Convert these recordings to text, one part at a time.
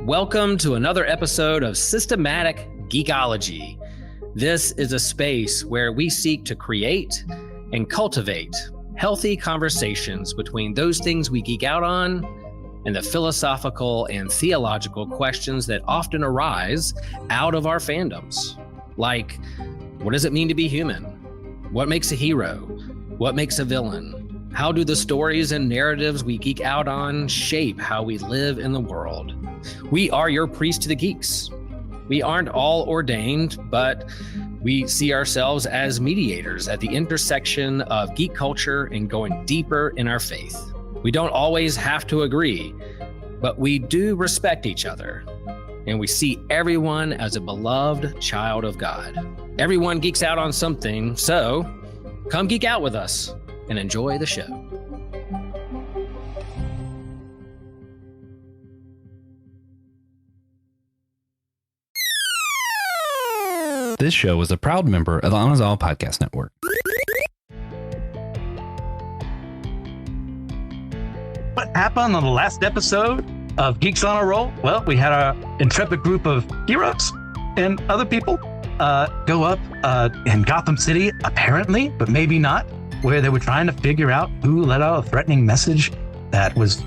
Welcome to another episode of Systematic Geekology. This is a space where we seek to create and cultivate healthy conversations between those things we geek out on and the philosophical and theological questions that often arise out of our fandoms. Like, what does it mean to be human? What makes a hero? What makes a villain? How do the stories and narratives we geek out on shape how we live in the world? We are your priest to the geeks. We aren't all ordained, but we see ourselves as mediators at the intersection of geek culture and going deeper in our faith. We don't always have to agree, but we do respect each other, and we see everyone as a beloved child of God. Everyone geeks out on something, so come geek out with us and enjoy the show. This show is a proud member of the Anazal Podcast Network. What happened on the last episode of Geeks on a Roll? Well, we had our intrepid group of heroes and other people go up in Gotham City, apparently, but maybe not, where they were trying to figure out who let out a threatening message that was,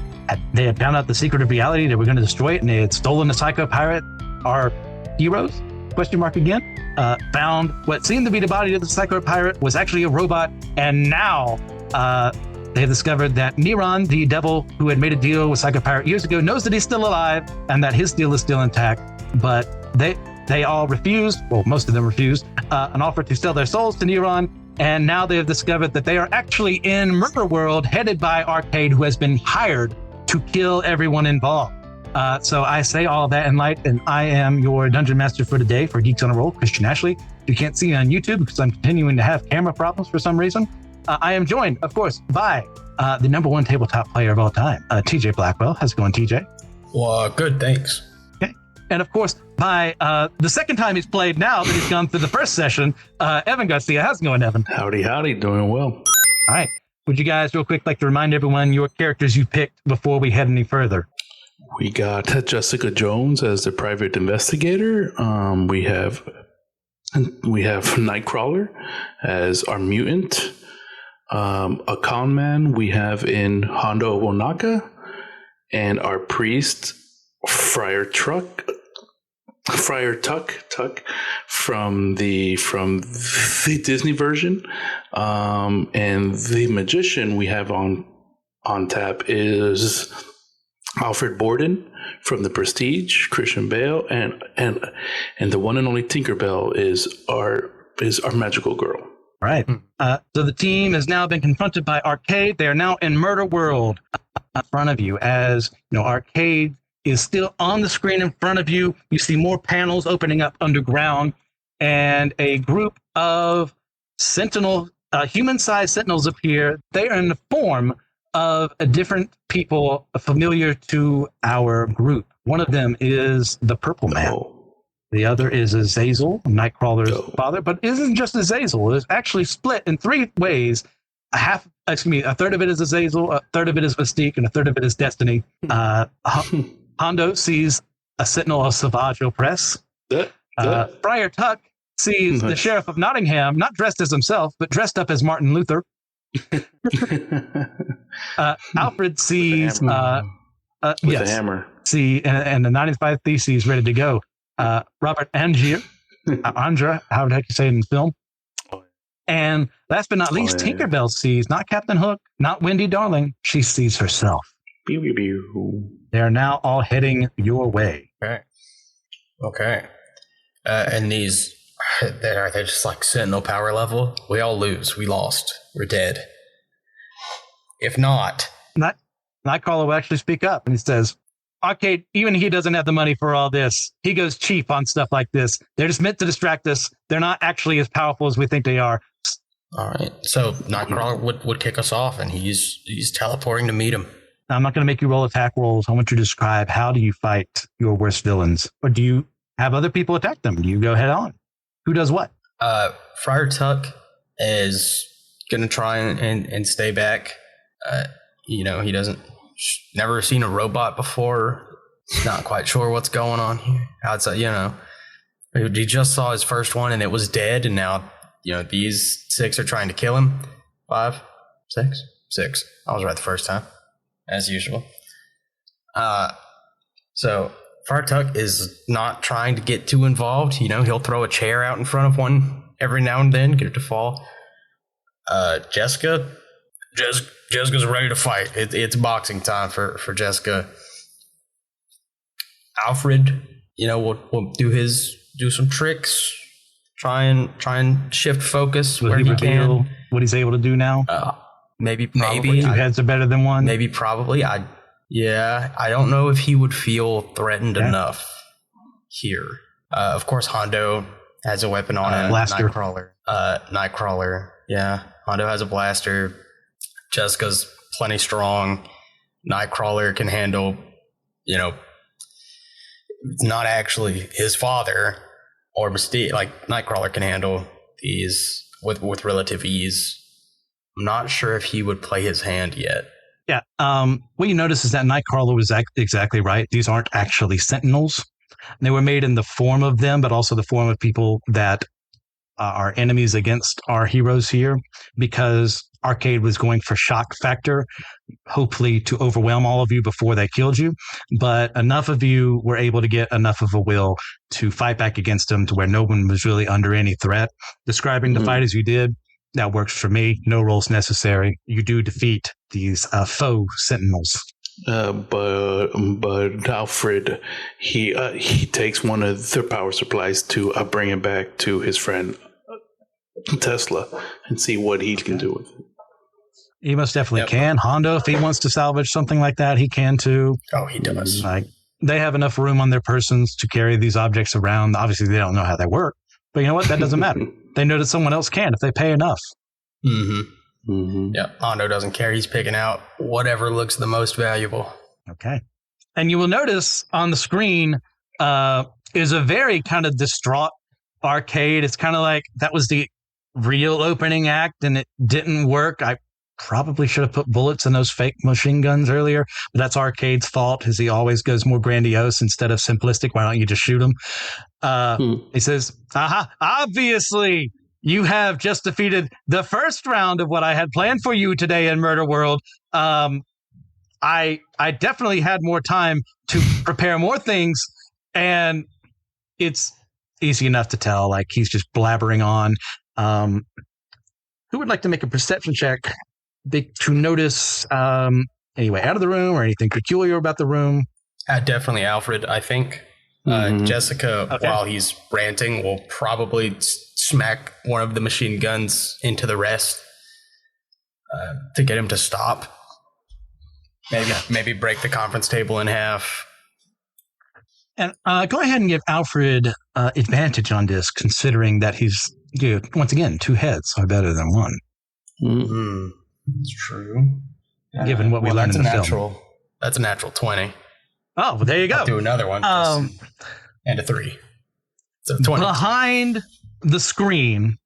they had found out the secret of reality, they were going to destroy it, and they had stolen the psycho pirate. Our heroes, question mark again, found what seemed to be the body of the psycho pirate was actually a robot, and now they have discovered that Neron, the devil who had made a deal with Psycho Pirate years ago, knows that he's still alive and that his deal is still intact, but they all refused, well, most of them refused, an offer to sell their souls to Neron, and now they have discovered that they are actually in Murder World, headed by Arcade, who has been hired to kill everyone involved. So I say all that in light, and I am your Dungeon Master for today for Geeks on a Roll, Christian Ashley. You can't see me on YouTube because I'm continuing to have camera problems for some reason. I am joined, of course, by the number one tabletop player of all time, TJ Blackwell. How's it going, TJ? Well, good, thanks. Okay. And of course, by the second time he's played now that he's gone through the first session, Evan Garcia. How's it going, Evan? Howdy, doing well. All right. Would you guys real quick like to remind everyone your characters you picked before we head any further? We got Jessica Jones as the private investigator. We have Nightcrawler as our mutant. A con man we have in Hondo Onaka, and our priest Friar Tuck from the Disney version, and the magician we have on tap is Alfred Borden from The Prestige, Christian Bale, and the one and only Tinkerbell is our magical girl. Right. So the team has now been confronted by Arcade. They are now in Murder World in front of you. As you know, Arcade is still on the screen in front of you. You see more panels opening up underground, and a group of human-sized sentinels appear. They are in the form of a different people familiar to our group. One of them is the Purple Man. Oh. The other is Azazel, Nightcrawler's father, but it isn't just Azazel. It's actually split in three ways. A third of it is Azazel, a third of it is Mystique, and a third of it is Destiny. Hondo sees a Sentinel of Savage Opress. Friar Tuck sees the Sheriff of Nottingham, not dressed as himself, but dressed up as Martin Luther. Alfred sees... with a hammer. See, and the 95 Theses ready to go. Robert Andra, how the heck you say it in the film. And last but not least, Tinkerbell sees not Captain Hook, not Wendy Darling. She sees herself. Pew, pew, pew. They are now all heading your way. Okay. And these, are they just like Sentinel power level? We all lose. We lost. We're dead. If not... Nightcrawler will actually speak up, and he says, Arcade, even he doesn't have the money for all this. He goes cheap on stuff like this. They're just meant to distract us. They're not actually as powerful as we think they are. All right. So Nightcrawler would kick us off, and he's teleporting to meet him. I'm not going to make you roll attack rolls. I want you to describe, how do you fight your worst villains? Or do you have other people attack them? Do you go head on? Who does what? Friar Tuck is going to try and stay back. He doesn't never seen a robot before. Not quite sure what's going on here. Outside, he just saw his first one and it was dead, and now these 6 are trying to kill him. 5, 6, 6. I was right the first time, as usual. So Fartuck is not trying to get too involved. He'll throw a chair out in front of one every now and then, get it to fall. Jessica's ready to fight. It's boxing time for Jessica. Alfred, will do some tricks, try and shift focus where he can. What he's able to do now? Maybe 2 heads are better than one. Maybe probably. I don't know if he would feel threatened enough here. Of course, Hondo has a weapon on him. Blaster. Nightcrawler. Yeah, Hondo has a blaster. Jessica's plenty strong. Nightcrawler can handle, not actually his father or Mystique. Like, Nightcrawler can handle these with relative ease. I'm not sure if he would play his hand yet. Yeah. What you notice is that Nightcrawler was exactly right. These aren't actually Sentinels. They were made in the form of them, but also the form of people that are enemies against our heroes here, because Arcade was going for shock factor, hopefully to overwhelm all of you before they killed you. But enough of you were able to get enough of a will to fight back against them to where no one was really under any threat. Describing the fight as you did, that works for me. No rolls necessary. You do defeat these faux Sentinels. But Alfred, he takes one of their power supplies to bring it back to his friend Tesla and see what he can do with it. He most definitely can. Hondo, if he wants to salvage something like that, he can too. Oh, he does. Like, they have enough room on their persons to carry these objects around. Obviously, they don't know how they work, but you know what? That doesn't matter. They know that someone else can if they pay enough. Mm-hmm. Mm-hmm. Yeah, Hondo doesn't care. He's picking out whatever looks the most valuable. Okay. And you will notice on the screen is a very kind of distraught Arcade. It's kind of like that was the real opening act and it didn't work. I probably should have put bullets in those fake machine guns earlier, but that's Arcade's fault, as he always goes more grandiose instead of simplistic. Why don't you just shoot him? He says, obviously, you have just defeated the first round of what I had planned for you today in Murder World. I definitely had more time to prepare more things, and it's easy enough to tell, like, he's just blabbering on. Who would like to make a perception check to notice, anyway, out of the room or anything peculiar about the room? Definitely Alfred, I think. Jessica, while he's ranting, will probably smack one of the machine guns into the rest to get him to stop. Maybe break the conference table in half. And go ahead and give Alfred advantage on this, considering that he's, once again, 2 heads are better than 1. Mm-hmm. It's true. Given what we learned in the film. That's a natural 20. Oh, well, there you go. I'll do another one. And a 3. So 20. Behind the screen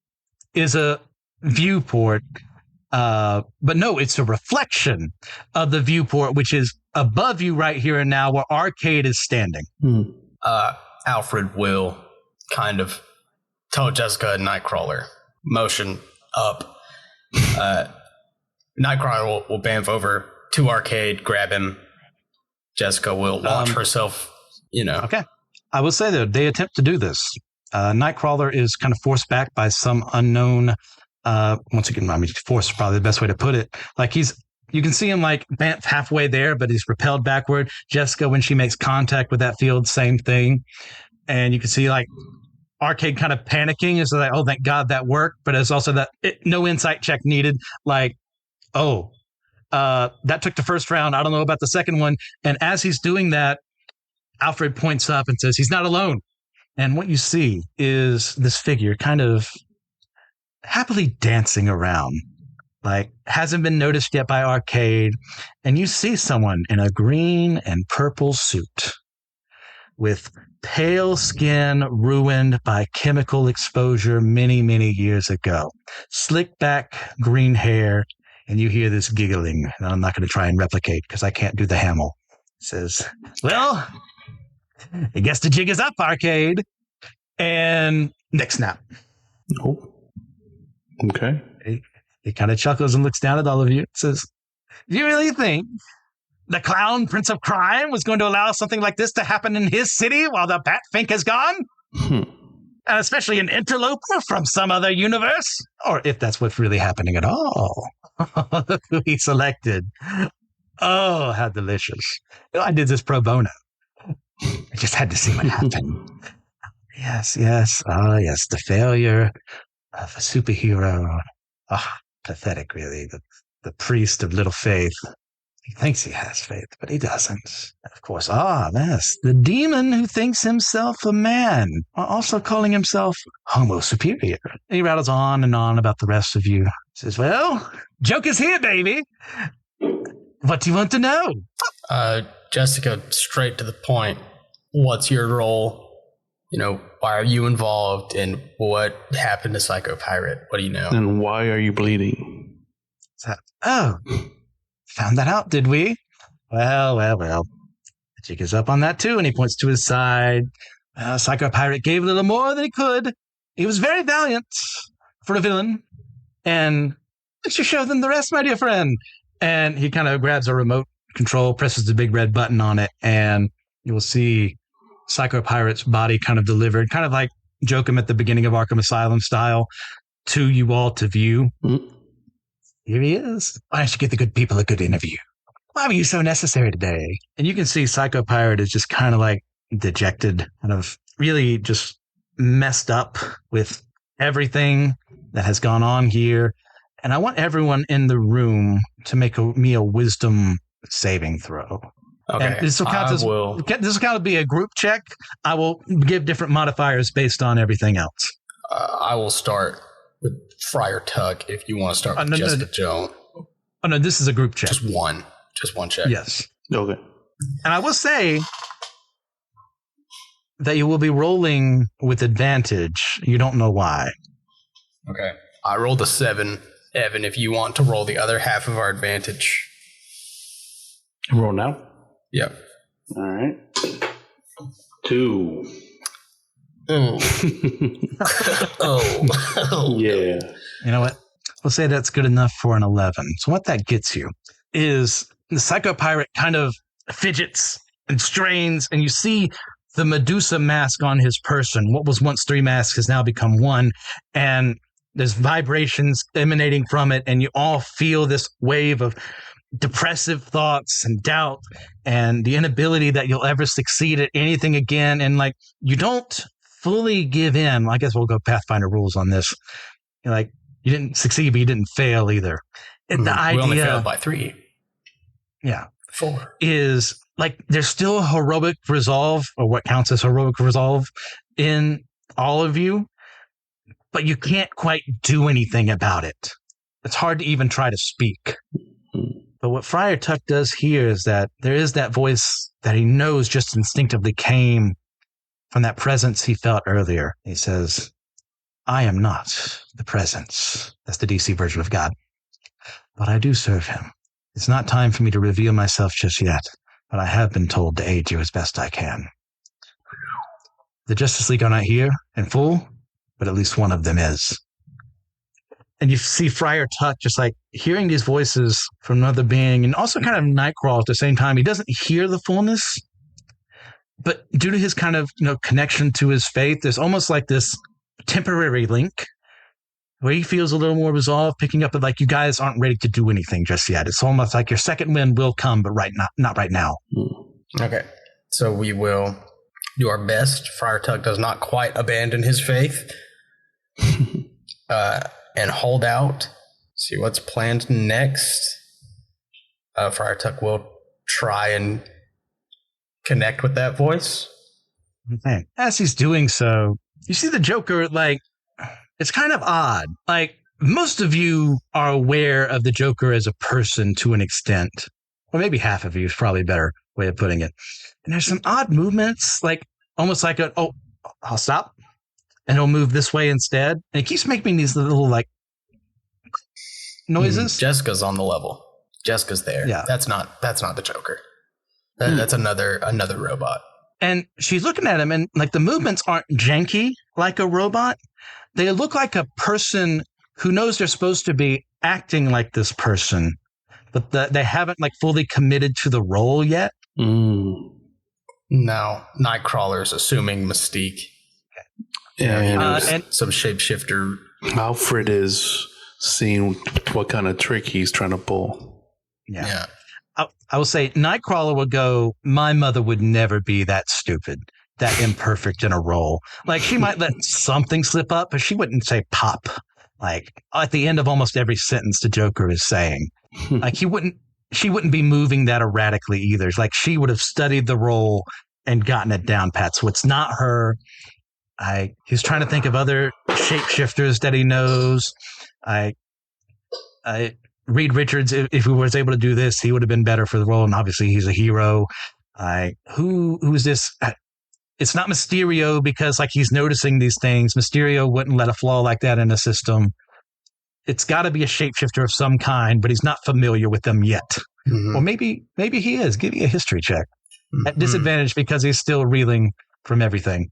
is a viewport, but no, it's a reflection of the viewport, which is above you right here and now, where Arcade is standing. Alfred will kind of tell Jessica and Nightcrawler, motion up. Nightcrawler will bamf over to Arcade, grab him. Jessica will launch herself, Okay. I will say that they attempt to do this. Nightcrawler is kind of forced back by some unknown, once again, I mean, force is probably the best way to put it. Like, you can see him like bamf halfway there, but he's repelled backward. Jessica, when she makes contact with that field, same thing. And you can see like Arcade kind of panicking. It's like, oh, thank God that worked. But it's also that no insight check needed. Like, that took the first round. I don't know about the second one. And as he's doing that, Alfred points up and says, he's not alone. And what you see is this figure kind of happily dancing around, like hasn't been noticed yet by Arcade. And you see someone in a green and purple suit with pale skin ruined by chemical exposure many, many years ago. Slick back green hair. and you hear this giggling that I'm not going to try and replicate because I can't do the Hamill. It says, well, I guess the jig is up, arcade. And next snap. Oh. Okay. He kind of chuckles and looks down at all of you. Says, do you really think the clown prince of crime was going to allow something like this to happen in his city while the Batfink is gone? And especially an interloper from some other universe? Or if that's what's really happening at all. Who he selected. Oh, how delicious. I did this pro bono. I just had to see what happened. Yes. Oh, yes, the failure of a superhero. Pathetic, really. The priest of little faith. He thinks he has faith, but he doesn't. Of course, yes, the demon who thinks himself a man, while also calling himself Homo Superior. And he rattles on and on about the rest of you. Says, well, joke is here, baby. What do you want to know? Jessica, straight to the point. What's your role? Why are you involved? And what happened to Psycho Pirate? What do you know? And why are you bleeding? Found that out, did we? Well. The jig is up on that too, and he points to his side. Psycho Pirate gave a little more than he could. He was very valiant for a villain. And let's just show them the rest, my dear friend. And he kind of grabs a remote control, presses the big red button on it, and you will see Psycho Pirate's body kind of delivered, kind of like Jokum at the beginning of Arkham Asylum style, to you all to view. Mm-hmm. Here he is. Why don't you give the good people a good interview? Why were you so necessary today? And you can see Psycho Pirate is just kind of like dejected, kind of really just messed up with everything that has gone on here. And I want everyone in the room to make me a wisdom saving throw. Okay. And this will kind of be a group check. I will give different modifiers based on everything else. I will start with Friar Tuck if you want to start with Jessica Jones. Oh, no, this is a group check. Just one check. Yes. Okay. And I will say that you will be rolling with advantage. You don't know why. Okay. I rolled a 7. Evan, if you want to roll the other half of our advantage. Roll now? Yep. All right. 2. Oh. Yeah. You know what? We'll say that's good enough for an 11. So what that gets you is the Psycho Pirate kind of fidgets and strains, and you see the Medusa mask on his person. What was once 3 masks has now become 1, and there's vibrations emanating from it, and you all feel this wave of depressive thoughts and doubt and the inability that you'll ever succeed at anything again. And like, you don't fully give in. I guess we'll go Pathfinder rules on this. You didn't succeed, but you didn't fail either. And the idea, we only failed by 3. Yeah. 4. Is like, there's still a heroic resolve, or what counts as heroic resolve, in all of you, but you can't quite do anything about it. It's hard to even try to speak. But what Friar Tuck does here is that there is that voice that he knows just instinctively came from that presence he felt earlier. He says, I am not the presence. That's the DC version of God. But I do serve him. It's not time for me to reveal myself just yet, but I have been told to aid you as best I can. The Justice League are not here in full, but at least one of them is. And you see Friar Tuck just like hearing these voices from another being, and also kind of Nightcrawler at the same time. He doesn't hear the fullness, but due to his kind of connection to his faith, there's almost like this temporary link where he feels a little more resolved, picking up that like you guys aren't ready to do anything just yet. It's almost like your second wind will come, but not right now. Okay, so we will do our best. Friar Tuck does not quite abandon his faith. And hold out, see what's planned next. Friar Tuck will try and connect with that voice. Okay. As he's doing so, you see the Joker, like, it's kind of odd. Like, most of you are aware of the Joker as a person to an extent, or maybe half of you is probably a better way of putting it. And there's some odd movements, like almost like I'll stop. And he'll move this way instead. And he keeps making these little, like, noises. Jessica's on the level. Jessica's there. Yeah. That's not the Joker. That's another robot. And she's looking at him, and like the movements aren't janky like a robot. They look like a person who knows they're supposed to be acting like this person, but they haven't like fully committed to the role yet. No, Nightcrawler's assuming Mystique. And some shapeshifter. Alfred is seeing what kind of trick he's trying to pull. Yeah. I will say Nightcrawler would go, my mother would never be that stupid, that imperfect in a role. Like she might let something slip up, but she wouldn't say pop. Like at the end of almost every sentence the Joker is saying. Like she wouldn't be moving that erratically either. It's like she would have studied the role and gotten it down pat. So it's not her. He's trying to think of other shapeshifters that he knows. Reed Richards, if he was able to do this, he would have been better for the role. And obviously he's a hero. Who is this? It's not Mysterio because like he's noticing these things. Mysterio wouldn't let a flaw like that in a system. It's got to be a shapeshifter of some kind, but he's not familiar with them yet. Or maybe he is. Give me a history check. At disadvantage because he's still reeling from everything.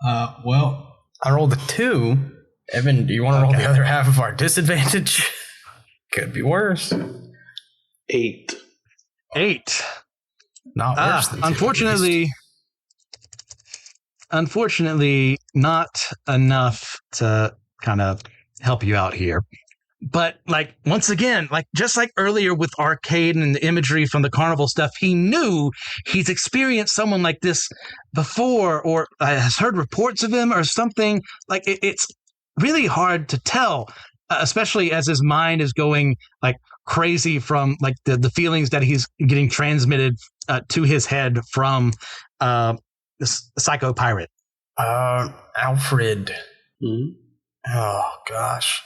Well, I rolled a 2. Evan, do you want to roll the other half of our disadvantage? Could be worse. 8. Not worse than 2, unfortunately, not enough to kind of help you out here. But like once again, like just like earlier with Arcade and the imagery from the carnival stuff, he knew he's experienced someone like this before, or has heard reports of him or something. Like it's really hard to tell, especially as his mind is going like crazy from like the feelings that he's getting transmitted to his head from this psycho pirate. Alfred. Oh gosh.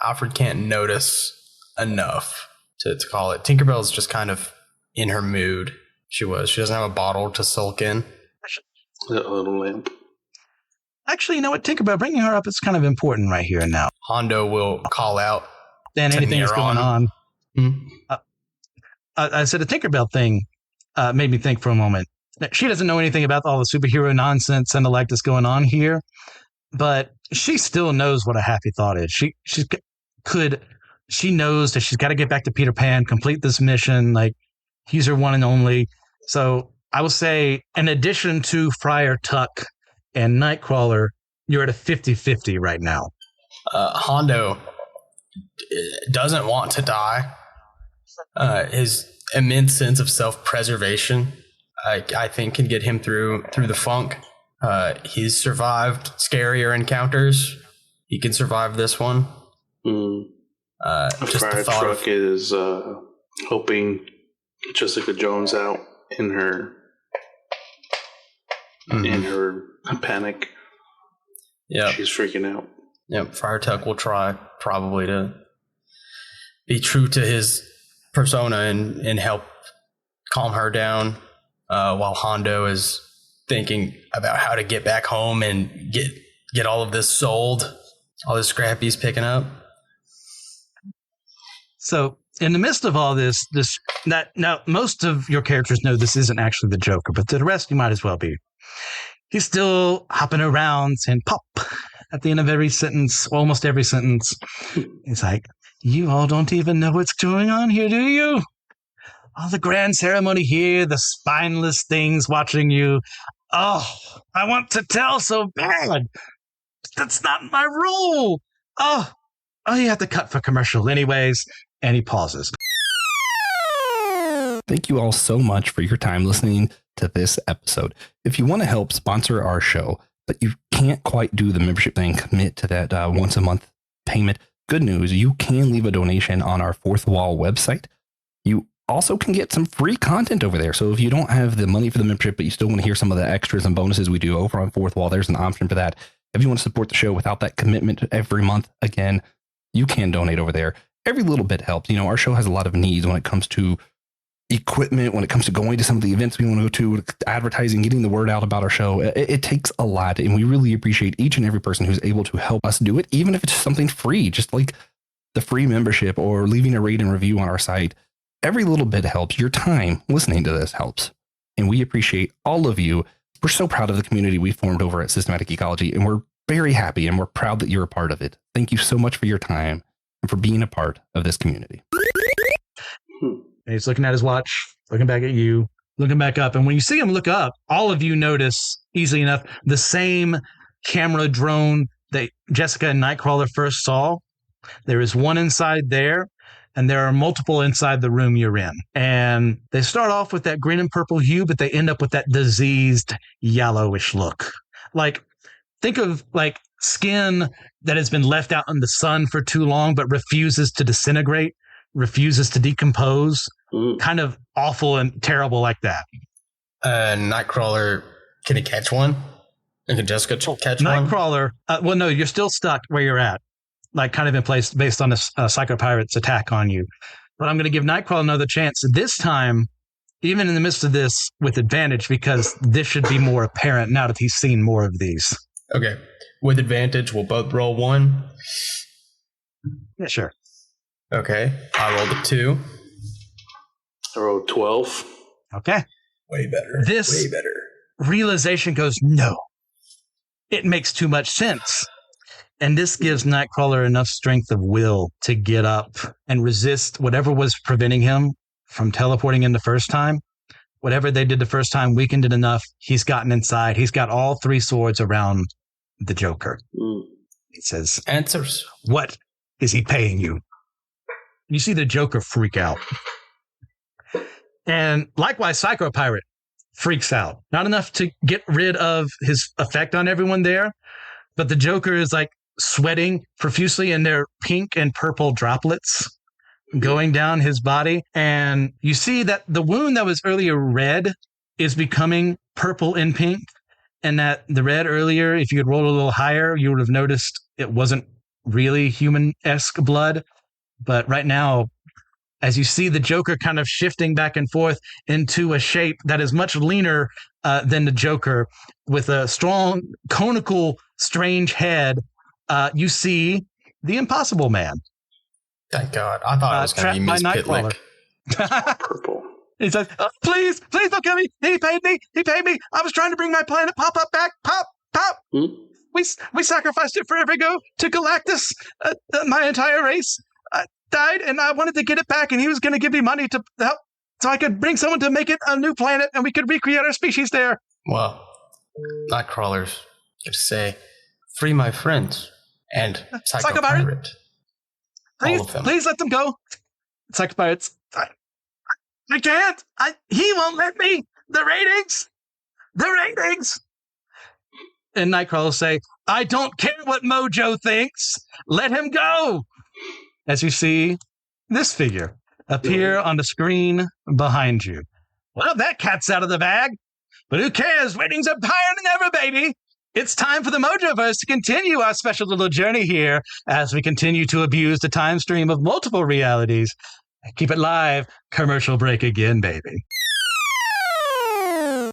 Alfred can't notice enough to call it. Tinkerbell's just kind of in her mood. She doesn't have a bottle to sulk in. A little lamp. Actually, you know what, Tinkerbell, bringing her up is kind of important right here and now. Hondo will call out. Then anything that's going on. I said the Tinkerbell thing made me think for a moment. She doesn't know anything about all the superhero nonsense and the like that's going on here, but she still knows what a happy thought is. She knows that she's got to get back to Peter Pan, complete this mission. Like he's her one and only. So I will say, in addition to Friar Tuck and Nightcrawler, you're at a 50-50 right now. Hondo doesn't want to die. His immense sense of self-preservation, I think, can get him through the funk. He's survived scarier encounters. He can survive this one. Just Fire the thought Truck is helping Jessica Jones out in her panic. Yeah, she's freaking out. Yep, Fire Tuck will try probably to be true to his persona and help calm her down, while Hondo is thinking about how to get back home and get all of this sold, all this scrap he's picking up. So in the midst of all this, now most of your characters know this isn't actually the Joker, but to the rest you might as well be. He's still hopping around saying pop at the end of every sentence, almost every sentence. He's like, you all don't even know what's going on here, do you? All the grand ceremony here, the spineless things watching you. Oh, I want to tell so bad. That's not my role. Oh, you have to cut for commercial anyways. And he pauses. Thank you all so much for your time listening to this episode. If you want to help sponsor our show, but you can't quite do the membership thing, commit to that once a month payment, good news, you can leave a donation on our Fourth Wall website. You also can get some free content over there. So if you don't have the money for the membership, but you still want to hear some of the extras and bonuses we do over on Fourth Wall, there's an option for that. If you want to support the show without that commitment every month, again, you can donate over there. Every little bit helps. You know, our show has a lot of needs when it comes to equipment, when it comes to going to some of the events we want to go to, advertising, getting the word out about our show. It takes a lot. And we really appreciate each and every person who's able to help us do it, even if it's something free, just like the free membership or leaving a rate and review on our site. Every little bit helps. Your time listening to this helps. And we appreciate all of you. We're so proud of the community we formed over at Systematic Ecology, and we're very happy and we're proud that you're a part of it. Thank you so much for your time and for being a part of this community. And he's looking at his watch, looking back at you, looking back up. And when you see him look up, all of you notice easily enough the same camera drone that Jessica and Nightcrawler first saw. There is one inside there, and there are multiple inside the room you're in. And they start off with that green and purple hue, but they end up with that diseased yellowish look. Like, think of like skin that has been left out in the sun for too long, but refuses to disintegrate, refuses to decompose. Kind of awful and terrible like that. Nightcrawler, can he catch one? And can Jessica catch one? Nightcrawler, well, no, you're still stuck where you're at, like kind of in place based on this Psycho Pirate's attack on you. But I'm going to give Nightcrawler another chance. This time, even in the midst of this, with advantage, because this should be more apparent now that he's seen more of these. Okay. With advantage, we'll both roll 1. Yeah, sure. Okay. I rolled a 2. I rolled 12. Okay. Way better. Way better. Realization goes, no. It makes too much sense. And this gives Nightcrawler enough strength of will to get up and resist whatever was preventing him from teleporting in the first time. Whatever they did the first time weakened it enough. He's gotten inside. He's got all 3 swords around the Joker. He says, Answers. What is he paying you? You see the Joker freak out. And likewise, Psycho Pirate freaks out. Not enough to get rid of his effect on everyone there, but the Joker is like sweating profusely, and there are pink and purple droplets going down his body. And you see that the wound that was earlier red is becoming purple and pink. And that the red earlier, if you had rolled a little higher, you would have noticed it wasn't really human-esque blood. But right now, as you see the Joker kind of shifting back and forth into a shape that is much leaner than the Joker, with a strong, conical, strange head, you see the Impossible Man. Thank God. I thought it was going to be Miss Pitlick. Purple. He says, please don't kill me. He paid me. I was trying to bring my planet pop-up back. Pop. We sacrificed it forever ago to Galactus. My entire race died, and I wanted to get it back, and he was going to give me money to help so I could bring someone to make it a new planet, and we could recreate our species there. Well, Nightcrawler's going to say, free my friends and Psycho Pirate. Please let them go. Psycho Pirates. I can't. He won't let me. The ratings. And Nightcrawler will say, I don't care what Mojo thinks. Let him go. As you see this figure appear on the screen behind you. Well, that cat's out of the bag. But who cares? Ratings are higher than ever, baby. It's time for the Mojoverse to continue our special little journey here as we continue to abuse the time stream of multiple realities. Keep it live. Commercial break again, baby.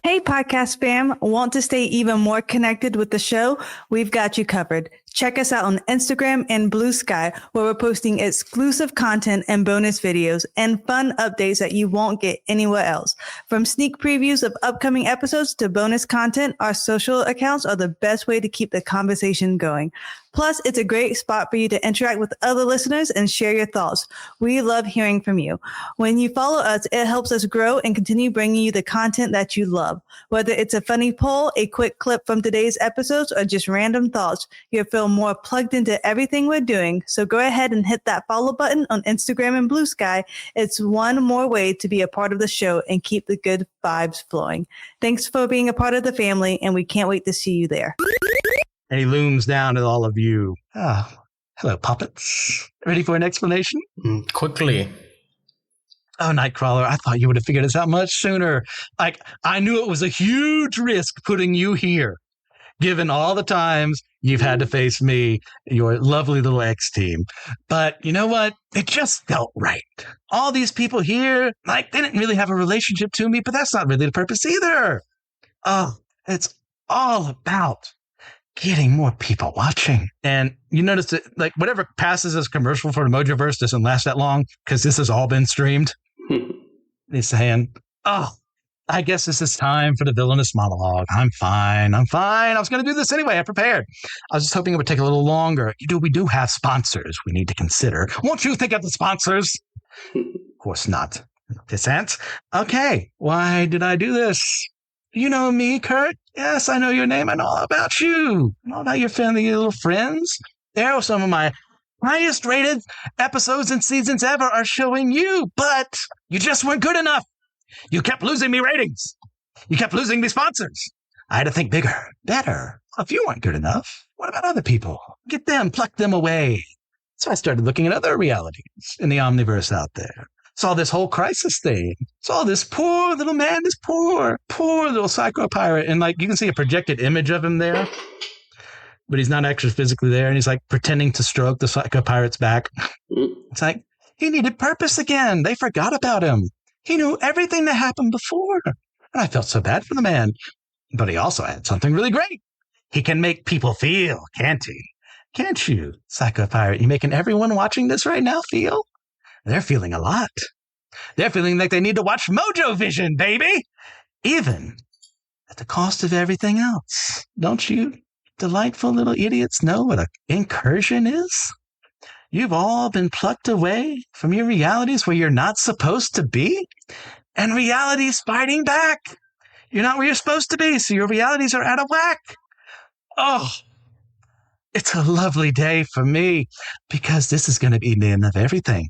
Hey, podcast fam. Want to stay even more connected with the show? We've got you covered. Check us out on Instagram and Blue Sky, where we're posting exclusive content and bonus videos and fun updates that you won't get anywhere else. From sneak previews of upcoming episodes to bonus content, our social accounts are the best way to keep the conversation going. Plus, it's a great spot for you to interact with other listeners and share your thoughts. We love hearing from you. When you follow us, it helps us grow and continue bringing you the content that you love. Whether it's a funny poll, a quick clip from today's episodes, or just random thoughts, you'll feel more plugged into everything we're doing. So go ahead and hit that follow button on Instagram and Blue Sky. It's one more way to be a part of the show and keep the good vibes flowing. Thanks for being a part of the family, and we can't wait to see you there. And he looms down at all of you. Hello, puppets. Ready for an explanation? Quickly. Oh, Nightcrawler, I thought you would have figured this out much sooner. I knew it was a huge risk putting you here. given all the times you've had to face me, your lovely little X team. But you know what? It just felt right. All these people here, like, they didn't really have a relationship to me, but that's not really the purpose either. Oh, it's all about getting more people watching. And you notice that, like, whatever passes as commercial for the Mojoverse doesn't last that long because this has all been streamed. He's saying, oh, I guess this is time for the villainous monologue. I'm fine. I was going to do this anyway. I prepared. I was just hoping it would take a little longer. We do have sponsors we need to consider. Won't you think of the sponsors? Of course not. Pissant. Okay. Why did I do this? You know me, Kurt? Yes, I know your name. I know all about you. I know about your family, little friends. There are some of my highest rated episodes and seasons ever are showing you, but you just weren't good enough. You kept losing me ratings. You kept losing me sponsors. I had to think bigger, better. If you weren't good enough, what about other people? Get them, pluck them away. So I started looking at other realities in the omniverse out there. Saw this whole crisis thing. Saw this poor little man, this poor little psycho pirate. And like, you can see a projected image of him there, but he's not actually physically there. And he's like pretending to stroke the psycho pirate's back. It's like, he needed purpose again. They forgot about him. He knew everything that happened before. And I felt so bad for the man. But he also had something really great. He can make people feel, can't he? Can't you, psycho pirate? You making everyone watching this right now feel? They're feeling a lot. They're feeling like they need to watch Mojo Vision, baby. Even at the cost of everything else. Don't you delightful little idiots know what an incursion is? You've all been plucked away from your realities where you're not supposed to be, and reality's fighting back. You're not where you're supposed to be, so your realities are out of whack. Oh, it's a lovely day for me because this is going to be the end of everything.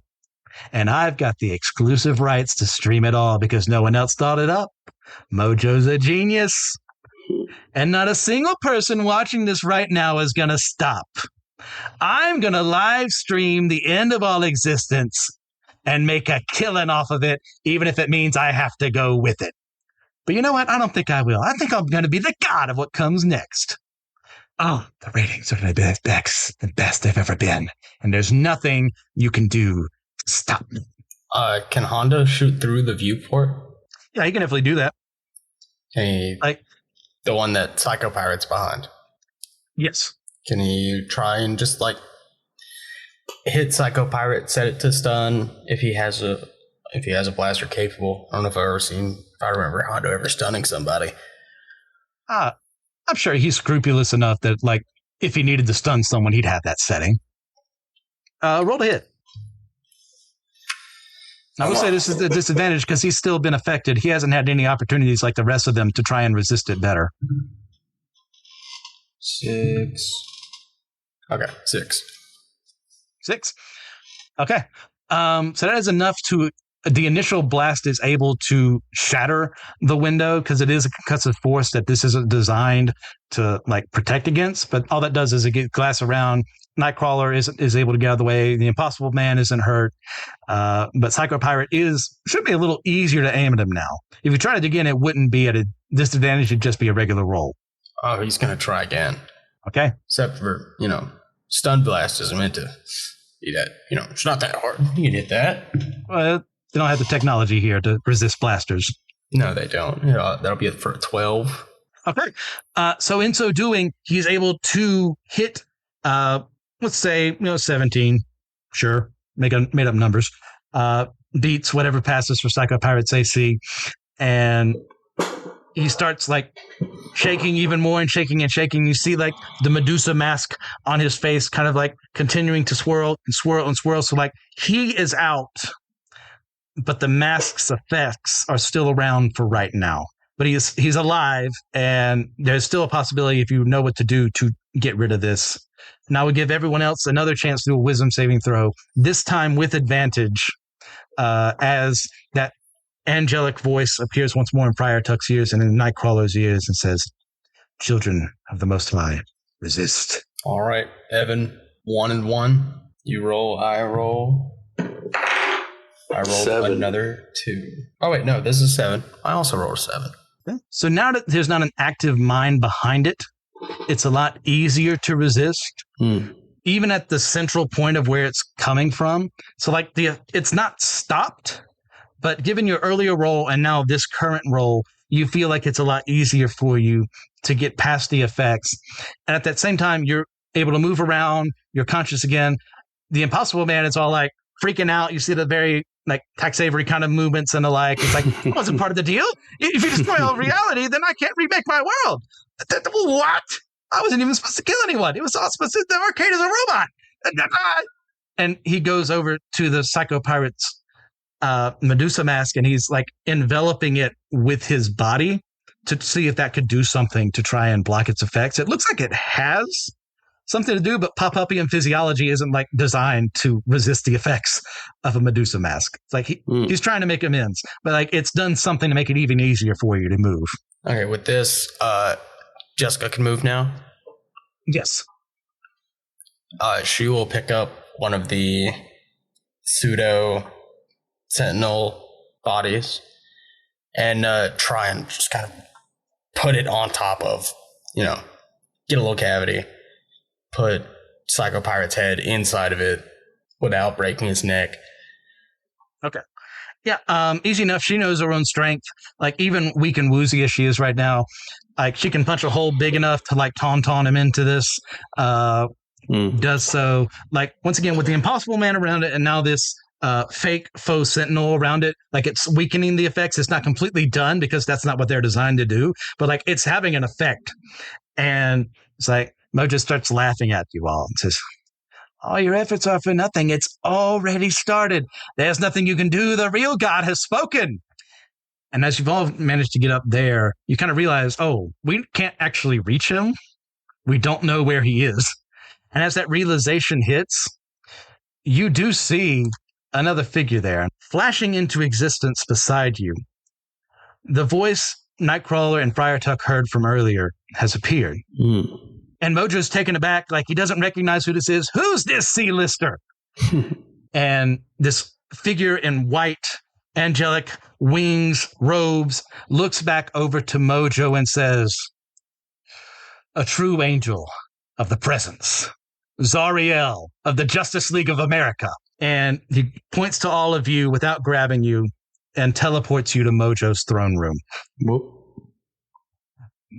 And I've got the exclusive rights to stream it all because no one else thought it up. Mojo's a genius. And not a single person watching this right now is going to stop. I'm going to live stream the end of all existence and make a killing off of it, even if it means I have to go with it. But you know what? I don't think I will. I think I'm going to be the god of what comes next. Oh, the ratings are going to be the best they've ever been. And there's nothing you can do to stop me. Can Honda shoot through the viewport? Yeah, you can definitely do that. Hey, like the one that Psycho Pirate's behind. Yes. Can you try and just like hit Psycho Pirate, set it to stun if he has a blaster capable? I don't know if I remember Honda ever stunning somebody. I'm sure he's scrupulous enough that like if he needed to stun someone, he'd have that setting. Roll to hit. I would say this is the disadvantage because he's still been affected. He hasn't had any opportunities like the rest of them to try and resist it better. 6. Okay, 6. 6. Okay. So that is enough to... The initial blast is able to shatter the window because it is a concussive force that this isn't designed to like protect against. But all that does is it gets glass around. Nightcrawler is able to get out of the way. The Impossible Man isn't hurt. But Psycho Pirate should be a little easier to aim at him now. If you tried it again, it wouldn't be at a disadvantage. It'd just be a regular roll. Oh, he's going to try again. Okay. Except for, stun blast isn't meant to be that, it's not that hard. You can hit that. Well, they don't have the technology here to resist blasters. No, they don't. That'll be for 12. Okay. So in so doing, he's able to hit, let's say, 17. Sure. Made up numbers. Beats whatever passes for Psycho Pirate's AC. And he starts like shaking even more and shaking and shaking. You see like the Medusa mask on his face kind of like continuing to swirl and swirl and swirl. So like he is out, but the mask's effects are still around for right now. But he's alive, and there's still a possibility if you know what to do to get rid of this. And I would give everyone else another chance to do a wisdom saving throw, this time with advantage, as that angelic voice appears once more in Friar Tuck's ears and in Nightcrawler's ears and says, "Children of the Most High, resist." All right, Evan, 1 and 1. You roll, I roll. I rolled 7. Another 2. Oh, wait, no, this is 7. I also rolled 7. Okay. So now that there's not an active mind behind it, it's a lot easier to resist, even at the central point of where it's coming from. So like it's not stopped, but given your earlier roll and now this current roll, you feel like it's a lot easier for you to get past the effects. And at that same time, you're able to move around, you're conscious again. The Impossible Man is all like freaking out. You see the very like Tex Avery kind of movements and the like. It's like, it wasn't part of the deal. If you destroy all reality, then I can't remake my world. What? I wasn't even supposed to kill anyone. It was all supposed to, the arcade is a robot. And he goes over to the Psycho Pirate's Medusa mask, and he's like enveloping it with his body to see if that could do something to try and block its effects. It looks like it has something to do, but pop-upian physiology isn't like designed to resist the effects of a Medusa mask. It's like he's trying to make amends, but like it's done something to make it even easier for you to move. Okay, with this, Jessica can move now. Yes. She will pick up one of the pseudo sentinel bodies and try and just kind of put it on top of, get a little cavity, put Psycho Pirate's head inside of it without breaking his neck. Okay. Yeah, easy enough. She knows her own strength. Like, even weak and woozy as she is right now, like, she can punch a hole big enough to, like, taunt him into this. Does so. Like, once again, with the Impossible Man around it, and now this fake faux sentinel around it, like, it's weakening the effects. It's not completely done, because that's not what they're designed to do. But, like, it's having an effect. And it's like, Mojo starts laughing at you all and says, all your efforts are for nothing. It's already started. There's nothing you can do. The real God has spoken. And as you've all managed to get up there, you kind of realize, oh, we can't actually reach him. We don't know where he is. And as that realization hits, you do see another figure there, flashing into existence beside you. The voice Nightcrawler and Friar Tuck heard from earlier has appeared. And Mojo's taken aback, like he doesn't recognize who this is. Who's this C-lister? And this figure in white, angelic wings, robes, looks back over to Mojo and says, a true angel of the presence, Zariel of the Justice League of America. And he points to all of you without grabbing you and teleports you to Mojo's throne room. Whoop.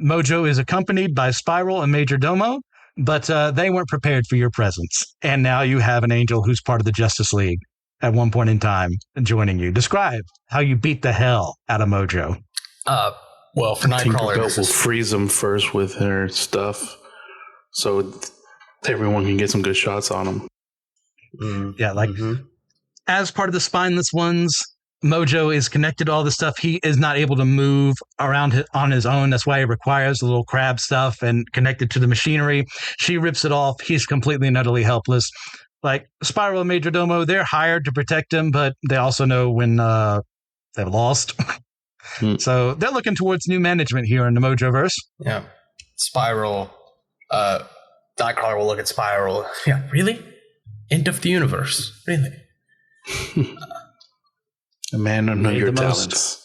Mojo is accompanied by Spiral and Major Domo, but they weren't prepared for your presence. And now you have an angel who's part of the Justice League at one point in time joining you. Describe how you beat the hell out of Mojo. Well, for Nightcrawler, Tinkerbell will freeze him first with her stuff so everyone can get some good shots on him. Yeah, like as part of the Spineless Ones, Mojo is connected to all this stuff. He is not able to move around on his own. That's why he requires the little crab stuff and connected to the machinery. She rips it off. He's completely and utterly helpless. Like Spiral and Major Domo, they're hired to protect him, but they also know when they've lost. So they're looking towards new management here in the Mojoverse. Yeah. Spiral, Nightcrawler will look at Spiral. Yeah, really? End of the universe. Really? A man of your talents.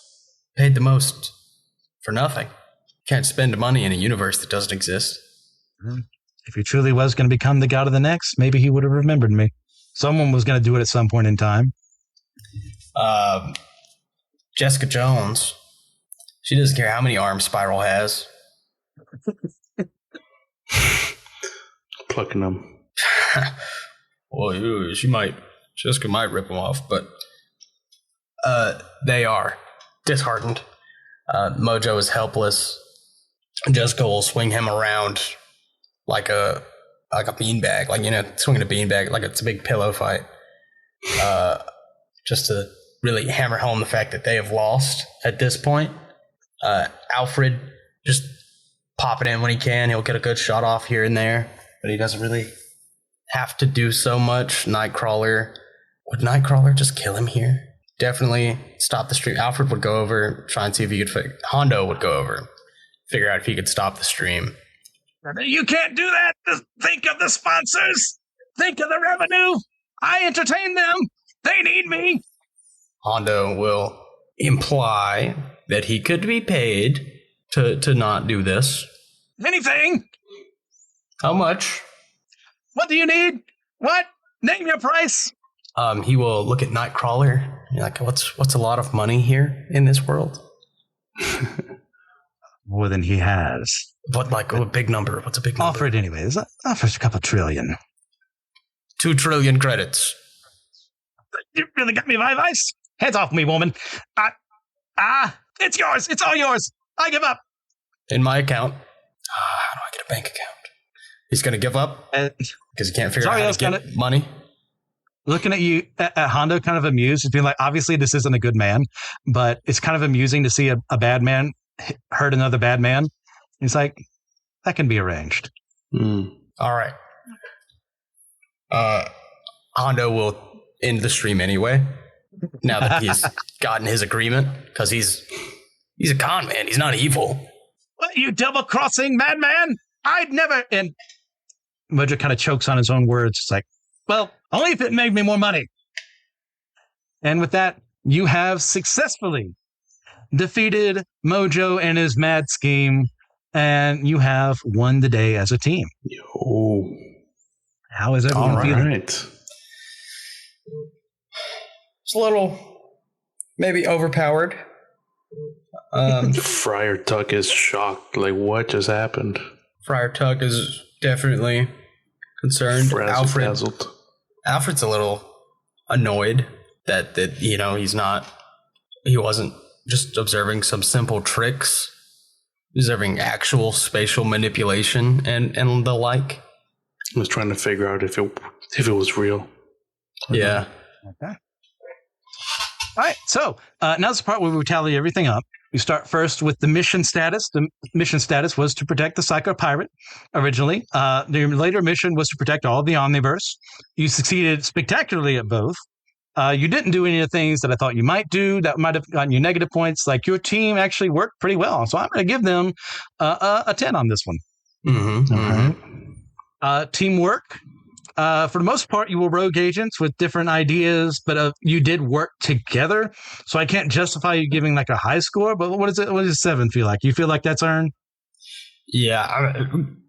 Paid the most for nothing. Can't spend money in a universe that doesn't exist. If he truly was going to become the god of the next, maybe he would have remembered me. Someone was going to do it at some point in time. Jessica Jones, she doesn't care how many arms Spiral has. Plucking them. Well, Jessica might rip them off, but they are disheartened. Mojo is helpless. Jessica will swing him around like a beanbag, swinging a beanbag like it's a big pillow fight, just to really hammer home the fact that they have lost at this point. Alfred just pop it in when he can. He'll get a good shot off here and there, but he doesn't really have to do so much. Nightcrawler, would Nightcrawler just kill him here? Definitely stop the stream. Alfred would go over, try and see if he could Hondo would go over, figure out if he could stop the stream. You can't do that. Just think of the sponsors. Think of the revenue. I entertain them. They need me. Hondo will imply that he could be paid to not do this. Anything. How much? What do you need? What? Name your price. He will look at Nightcrawler. You're like, what's a lot of money here in this world? More than he has. What, like a big number? What's a big number? Offer it anyways. Offer a couple trillion. 2 trillion credits. You really got me by advice? Hands off me, woman. It's yours. It's all yours. I give up. In my account. How do I get a bank account? He's going to give up because he can't figure out how to get money. Looking at you, at Hondo, kind of amused, just being like, obviously this isn't a good man, but it's kind of amusing to see a bad man hurt another bad man. He's like, that can be arranged. All right. Hondo will end the stream anyway, now that he's gotten his agreement, because he's a con man. He's not evil. What, you double-crossing madman? I'd never... And Mojo kind of chokes on his own words. It's like, well, only if it made me more money. And with that, you have successfully defeated Mojo and his mad scheme, and you have won the day as a team. Yo. How is everyone feeling? Right. It's a little, maybe overpowered. Friar Tuck is shocked. Like, what just happened? Friar Tuck is definitely concerned. Alfred's a little annoyed that he wasn't just observing some simple tricks, observing actual spatial manipulation and the like. I was trying to figure out if it was real. Yeah. Okay. All right. So now's the part where we tally everything up. We start first with the mission status. The mission status was to protect the Psycho Pirate originally. The later mission was to protect all of the Omniverse. You succeeded spectacularly at both. You didn't do any of the things that I thought you might do that might have gotten you negative points. Like your team actually worked pretty well. So I'm going to give them a 10 on this one. Mm-hmm. All right. Teamwork. For the most part, you were rogue agents with different ideas, but you did work together. So I can't justify you giving like a high score. But what is it? What does 7 feel like? You feel like that's earned? Yeah,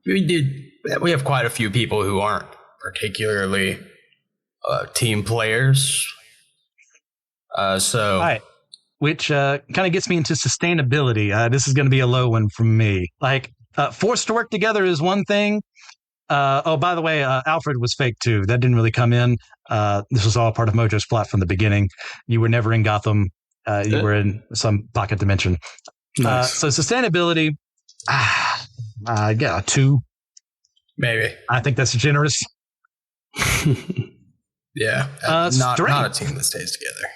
we have quite a few people who aren't particularly team players. So, all right. Which kind of gets me into sustainability. This is going to be a low one from me. Like forced to work together is one thing. By the way, Alfred was fake too. That didn't really come in. This was all part of Mojo's plot from the beginning. You were never in Gotham. You were in some pocket dimension. Nice. So sustainability, yeah, 2. Maybe. I think that's generous. Yeah. Not a team that stays together.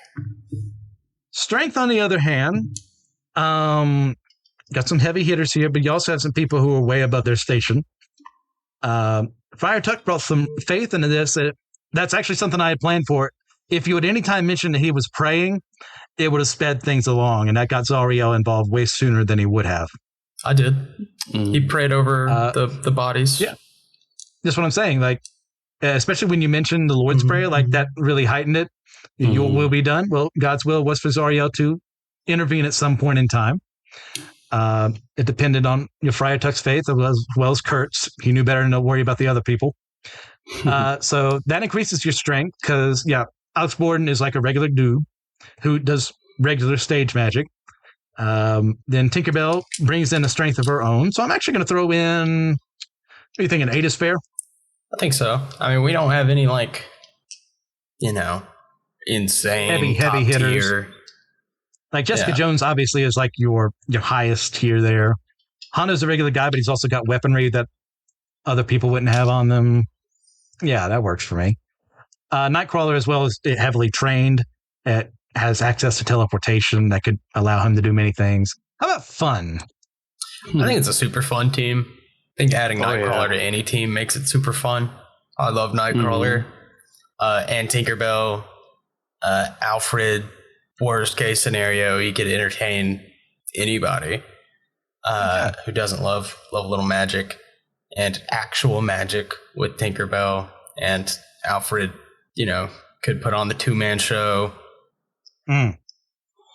Strength, on the other hand, got some heavy hitters here, but you also have some people who are way above their station. Friar Tuck brought some faith into this. That's actually something I had planned for. If you had any time mentioned that he was praying, it would have sped things along, and that got Zariel involved way sooner than he would have. I did. He prayed over the bodies. Yeah. That's what I'm saying. Like, especially when you mentioned the Lord's Prayer, like that really heightened it. Your will be done. Well, God's will was for Zariel to intervene at some point in time. It depended on your Friar Tuck's faith as well as Kurt's. He knew better than to worry about the other people. So that increases your strength because, yeah, Alex Borden is like a regular dude who does regular stage magic. Then Tinkerbell brings in a strength of her own. So I'm actually going to throw in, what do you think, an 8 is fair? I think so. I mean, we don't have any, like, insane heavy hitters. Tier. Like Jessica Jones obviously is like your highest tier there. Hondo's a regular guy, but he's also got weaponry that other people wouldn't have on them. Yeah, that works for me. Nightcrawler, as well, is heavily trained. It has access to teleportation that could allow him to do many things. How about fun? I think it's a super fun team. I think adding Nightcrawler to any team makes it super fun. I love Nightcrawler. And Tinkerbell, Alfred. Worst case scenario, you could entertain anybody who doesn't love a little magic, and actual magic with Tinkerbell and Alfred, could put on the 2-man show. Yeah,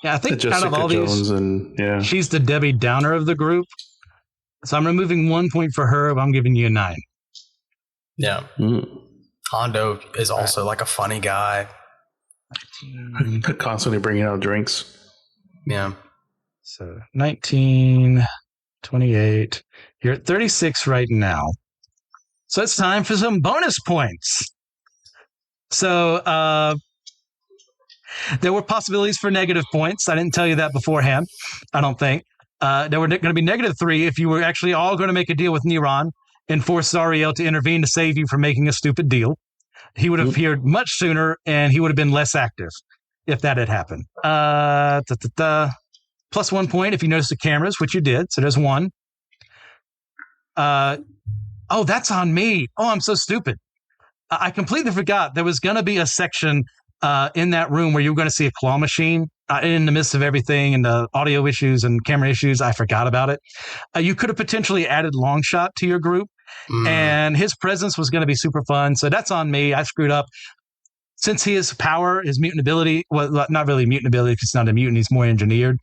I think out of all these, she's the Debbie Downer of the group. So I'm removing 1 point for her, but I'm giving you a 9. Yeah. Hondo is also like a funny guy. Constantly bringing out drinks. Yeah. So 19, 28. You're at 36 right now. So it's time for some bonus points. So there were possibilities for negative points. I didn't tell you that beforehand, I don't think. There were going to be -3 if you were actually all going to make a deal with Neron and force Zariel to intervene to save you from making a stupid deal. He would have appeared much sooner, and he would have been less active if that had happened. Plus 1 point if you notice the cameras, which you did. So there's 1. Oh, that's on me. Oh, I'm so stupid. I completely forgot there was going to be a section in that room where you were going to see a claw machine in the midst of everything and the audio issues and camera issues. I forgot about it. You could have potentially added Longshot to your group, and his presence was going to be super fun. So that's on me. I screwed up. Since his power, his mutant ability, well, not really mutant ability because it's not a mutant, he's more engineered,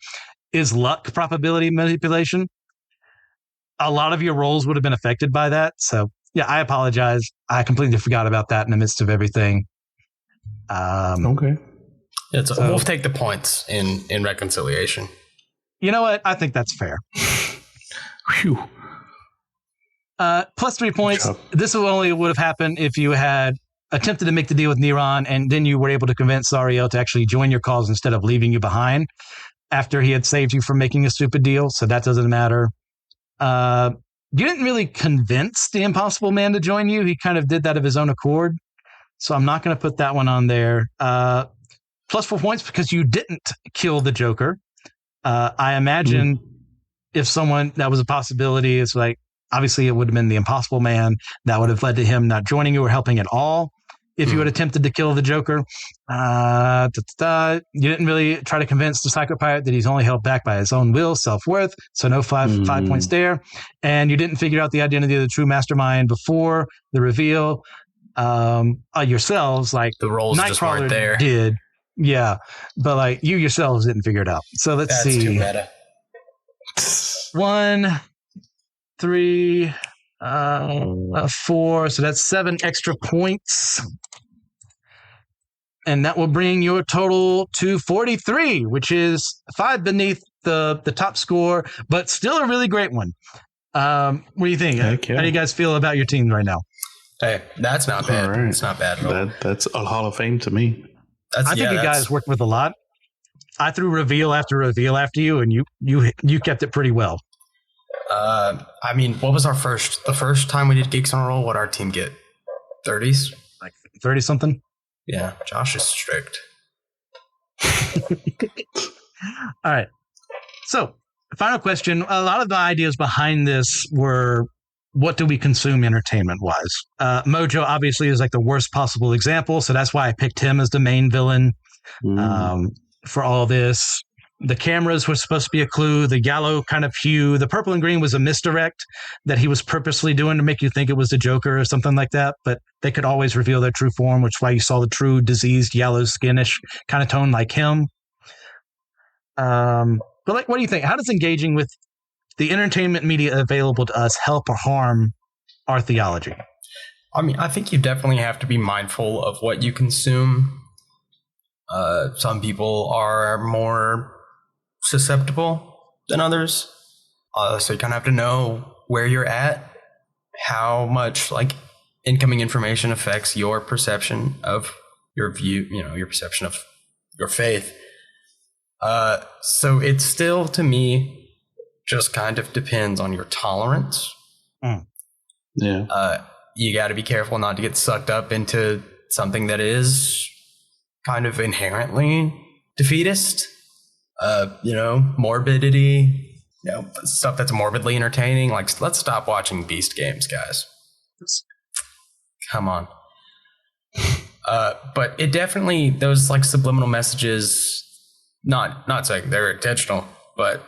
is luck probability manipulation. A lot of your rolls would have been affected by that. So, yeah, I apologize. I completely forgot about that in the midst of everything. Okay. We'll take the points in reconciliation. You know what? I think that's fair. Phew. Plus 3 points. This only would have happened if you had attempted to make the deal with Neron, and then you were able to convince Zariel to actually join your cause instead of leaving you behind after he had saved you from making a stupid deal. So that doesn't matter. You didn't really convince the Impossible Man to join you. He kind of did that of his own accord. So I'm not going to put that one on there. Plus 4 points because you didn't kill the Joker. I imagine if someone, that was a possibility, it's like, obviously it would have been the Impossible Man. That would have led to him not joining you or helping at all. If you had attempted to kill the Joker, you didn't really try to convince the Psychopirate that he's only held back by his own will, self-worth. So no 5 points there. And you didn't figure out the identity of the true mastermind before the reveal yourselves. Like the roles just weren't there. Did. Yeah. But like you yourselves didn't figure it out. So let's see. That's too meta. 1, 3, 4. So that's 7 extra points. And that will bring your total to 43, which is 5 beneath the top score, but still a really great one. What do you think? Okay. How do you guys feel about your team right now? Hey, that's not bad. Right. It's not bad at all. That's a Hall of Fame to me. I think you guys worked with a lot. I threw reveal after you, and you kept it pretty well. I mean, what was the first time we did Geeks on a Roll? What our team get? 30s? Like 30 something? Yeah, Josh is strict. All right. So, final question. A lot of the ideas behind this were, what do we consume entertainment-wise? Mojo obviously is like the worst possible example, so that's why I picked him as the main villain for all this. The cameras were supposed to be a clue. The yellow kind of hue. The purple and green was a misdirect that he was purposely doing to make you think it was the Joker or something like that. But they could always reveal their true form, which is why you saw the true diseased yellow skinish kind of tone like him. But like, what do you think? How does engaging with the entertainment media available to us help or harm our theology? I mean, I think you definitely have to be mindful of what you consume. Some people are more susceptible than others. So you kind of have to know where you're at, how much like incoming information affects your perception of your view, your perception of your faith. So it still, to me, just kind of depends on your tolerance. Yeah. You got to be careful not to get sucked up into something that is kind of inherently defeatist. Morbidity, stuff that's morbidly entertaining. Like, let's stop watching Beast games, guys. Come on. But it definitely, those like subliminal messages, not saying they're intentional, but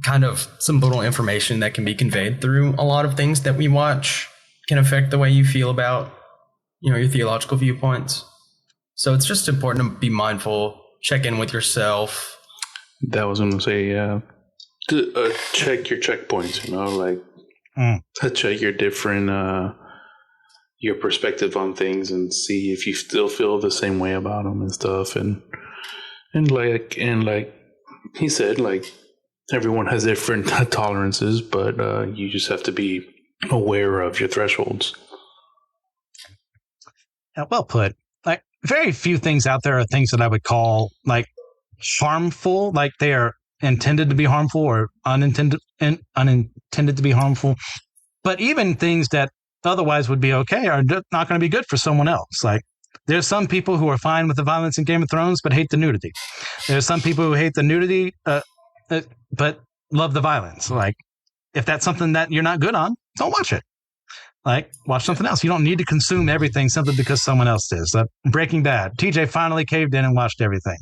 kind of subliminal information that can be conveyed through a lot of things that we watch can affect the way you feel about, your theological viewpoints. So it's just important to be mindful, check in with yourself. That was going to say, check your checkpoints, check your different, your perspective on things and see if you still feel the same way about them and stuff. And like he said, like everyone has different tolerances, but you just have to be aware of your thresholds. Well put. Like very few things out there are things that I would call like harmful, like they are intended to be harmful or unintended to be harmful. But even things that otherwise would be okay are not going to be good for someone else. Like there's some people who are fine with the violence in Game of Thrones, but hate the nudity. There's some people who hate the nudity, but love the violence. Like if that's something that you're not good on, don't watch it. Like watch something else. You don't need to consume everything simply because someone else is. Breaking Bad. TJ finally caved in and watched everything.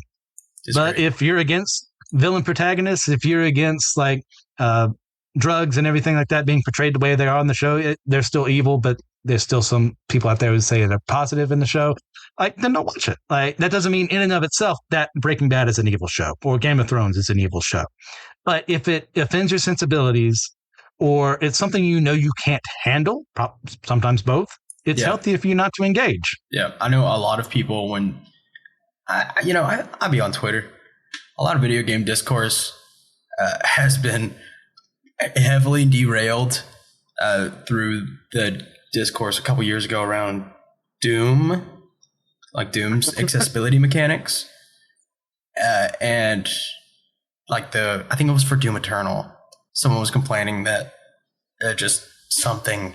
But if you're against villain protagonists, if you're against like drugs and everything like that being portrayed the way they are on the show, they're still evil, but there's still some people out there who say they're positive in the show. Like, then don't watch it. Like, that doesn't mean in and of itself that Breaking Bad is an evil show or Game of Thrones is an evil show. But if it offends your sensibilities or it's something you know you can't handle, sometimes both, it's healthy for you not to engage. Yeah, I know a lot of people when I be on Twitter. A lot of video game discourse has been heavily derailed through the discourse a couple years ago around Doom, like Doom's accessibility mechanics, and like I think it was for Doom Eternal. Someone was complaining that just something,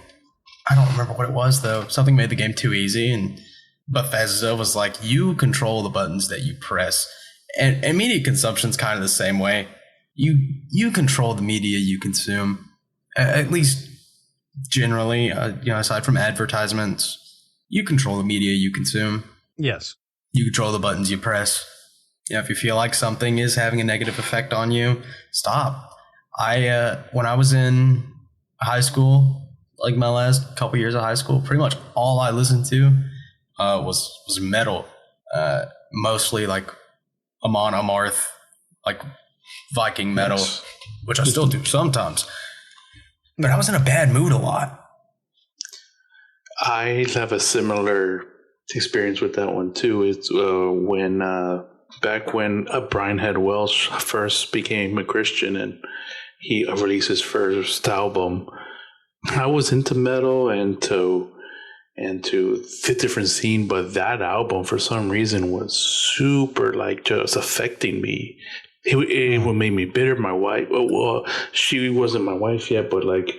I don't remember what it was though. Something made the game too easy, and Bethesda was like, "You control the buttons that you press." And media consumption's kind of the same way. You control the media you consume, at least generally. Aside from advertisements, you control the media you consume. Yes, you control the buttons you press. If you feel like something is having a negative effect on you, stop. When I was in high school, like my last couple years of high school, pretty much all I listened to was metal, mostly like Amon Amarth, like Viking metal, which I still do sometimes. But I was in a bad mood a lot. I have a similar experience with that one too. It's back when Brian Head Welsh first became a Christian and he released his first album. I was into metal and to the different scene, but that album for some reason was super like just affecting me. It made me bitter. My wife, well, she wasn't my wife yet, but like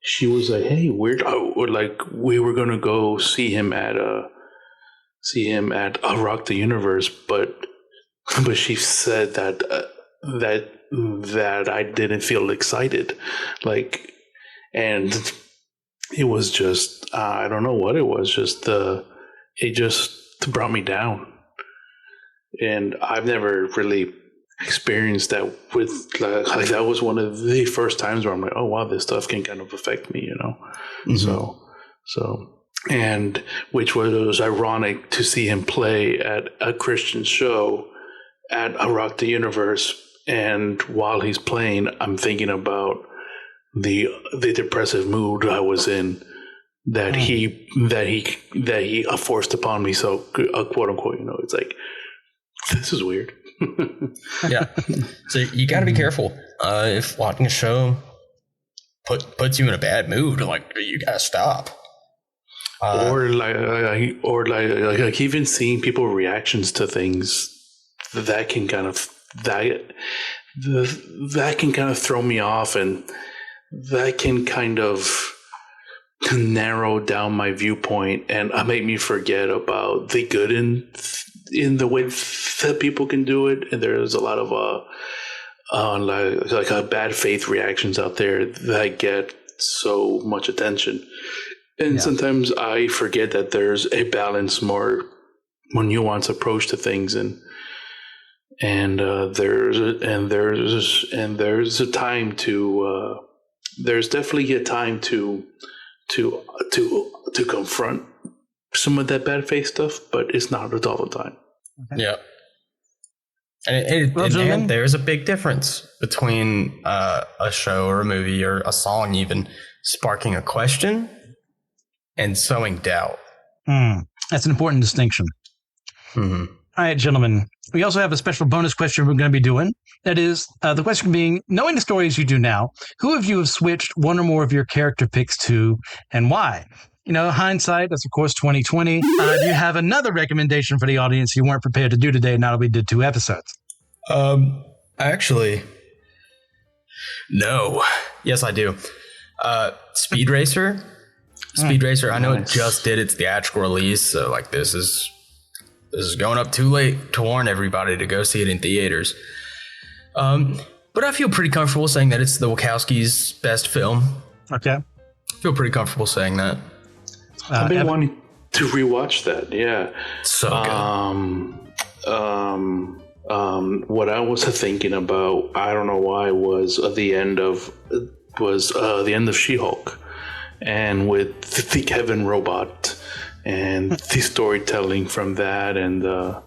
she was like, "Hey, we were gonna go see him at Rock the Universe," but she said that I didn't feel excited, like, and it was just I don't know what it was. It just brought me down, and I've never really experienced that with like that was one of the first times where I'm like, oh wow, this stuff can kind of affect me, Mm-hmm. So and which was ironic to see him play at a Christian show at a Rock the Universe, and while he's playing, I'm thinking about the depressive mood I was in that he forced upon me. So quote unquote, it's like, this is weird. Yeah. So you got to be careful. If watching a show puts you in a bad mood, like you got to stop. Or even seeing people's reactions to things that can kind of throw me off, and that can kind of narrow down my viewpoint and make me forget about the good in the way that people can do it. And there's a lot of bad faith reactions out there that get so much attention, and sometimes I forget that there's a balance, more nuanced approach to things, and there's a time to there's definitely a time to confront some of that bad faith stuff, but it's not all the time. Okay. Yeah. And there's a big difference between a show or a movie or a song even sparking a question and sowing doubt. That's an important distinction. Mm-hmm. All right, gentlemen. We also have a special bonus question we're going to be doing. That is, the question being, knowing the stories you do now, who of you have switched one or more of your character picks to, and why? You know, hindsight, that's of course 2020. Do you have another recommendation for the audience you weren't prepared to do today now that we did 2 episodes? Actually, no. Yes, I do. Speed Racer. Speed Racer. I know it just did its theatrical release, so like this is going up too late to warn everybody to go see it in theaters. But I feel pretty comfortable saying that it's the Wachowskis' best film. Okay. I feel pretty comfortable saying that. I've been wanting to rewatch that. Yeah. So good. What I was thinking about, I don't know why, was the end of She-Hulk, and with the Kevin robot and the storytelling from that, and my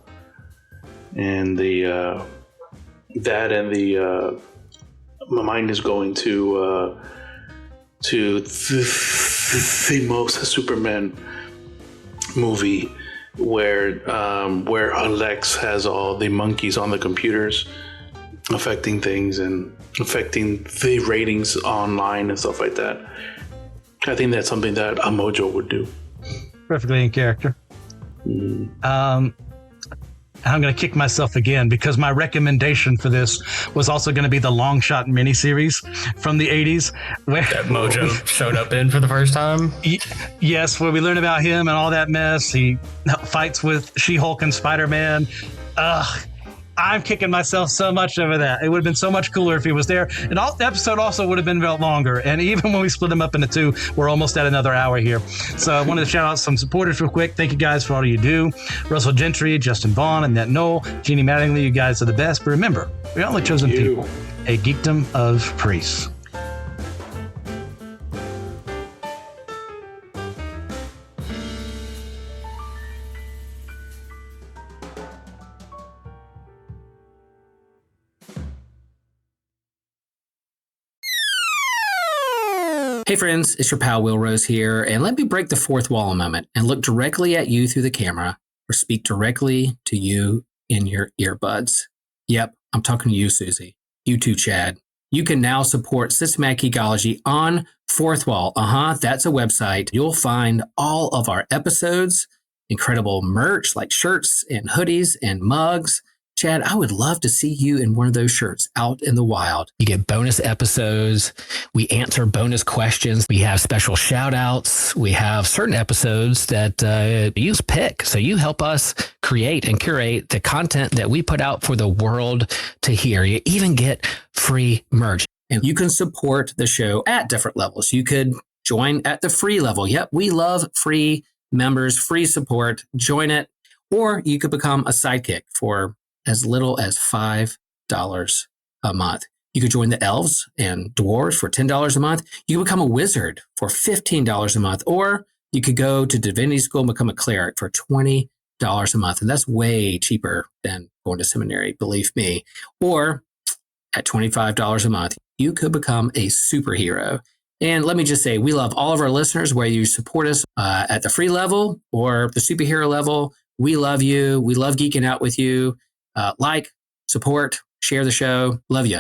mind is going to the most Superman movie where Lex has all the monkeys on the computers affecting things and affecting the ratings online and stuff like that. I think that's something that a Mojo would do. Perfectly in character. I'm going to kick myself again because my recommendation for this was also going to be the Long Shot miniseries from the 80s. Where that Mojo showed up in for the first time? Yes, where we learn about him and all that mess. He fights with She-Hulk and Spider-Man. I'm kicking myself so much over that. It would have been so much cooler if he was there. And the episode also would have been about longer. And even when we split them up into 2, we're almost at another hour here. So I wanted to shout out some supporters real quick. Thank you guys for all you do. Russell Gentry, Justin Vaughn, Annette Knoll, Jeannie Mattingly, you guys are the best. But remember, we're only chosen people. A geekdom of priests. Hey friends, it's your pal Will Rose here, and let me break the fourth wall a moment and look directly at you through the camera or speak directly to you in your earbuds. Yep, I'm talking to you, Susie. You too, Chad. You can now support Systematic Geekology on Fourth Wall. That's a website. You'll find all of our episodes, incredible merch like shirts and hoodies and mugs. Chad, I would love to see you in one of those shirts out in the wild. You get bonus episodes. We answer bonus questions. We have special shout outs. We have certain episodes that you pick. So you help us create and curate the content that we put out for the world to hear. You even get free merch. And you can support the show at different levels. You could join at the free level. Yep, we love free members, free support. Join it. Or you could become a sidekick for as little as $5 a month. You could join the elves and dwarves for $10 a month. You could become a wizard for $15 a month, or you could go to divinity school and become a cleric for $20 a month. And that's way cheaper than going to seminary, believe me. Or at $25 a month, you could become a superhero. And let me just say, we love all of our listeners, whether you support us at the free level or the superhero level. We love you. We love geeking out with you. Like, support, share the show. Love you.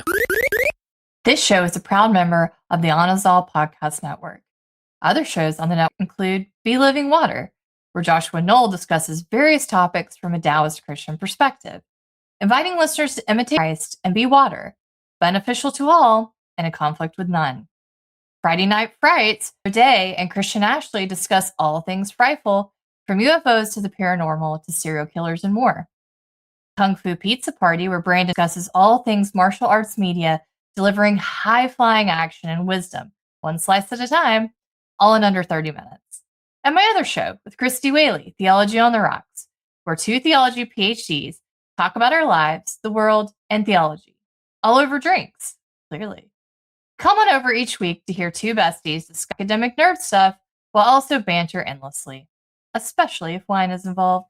This show is a proud member of the Anazal Podcast Network. Other shows on the network include Be Living Water, where Joshua Knoll discusses various topics from a Taoist Christian perspective, inviting listeners to imitate Christ and be water, beneficial to all and in conflict with none. Friday Night Frights, Day and Christian Ashley discuss all things frightful, from UFOs to the paranormal to serial killers and more. Kung Fu Pizza Party, where Brandon discusses all things martial arts media, delivering high-flying action and wisdom, one slice at a time, all in under 30 minutes. And my other show with Christy Whaley, Theology on the Rocks, where 2 theology PhDs talk about our lives, the world, and theology, all over drinks, clearly. Come on over each week to hear 2 besties discuss academic nerd stuff while also banter endlessly, especially if wine is involved.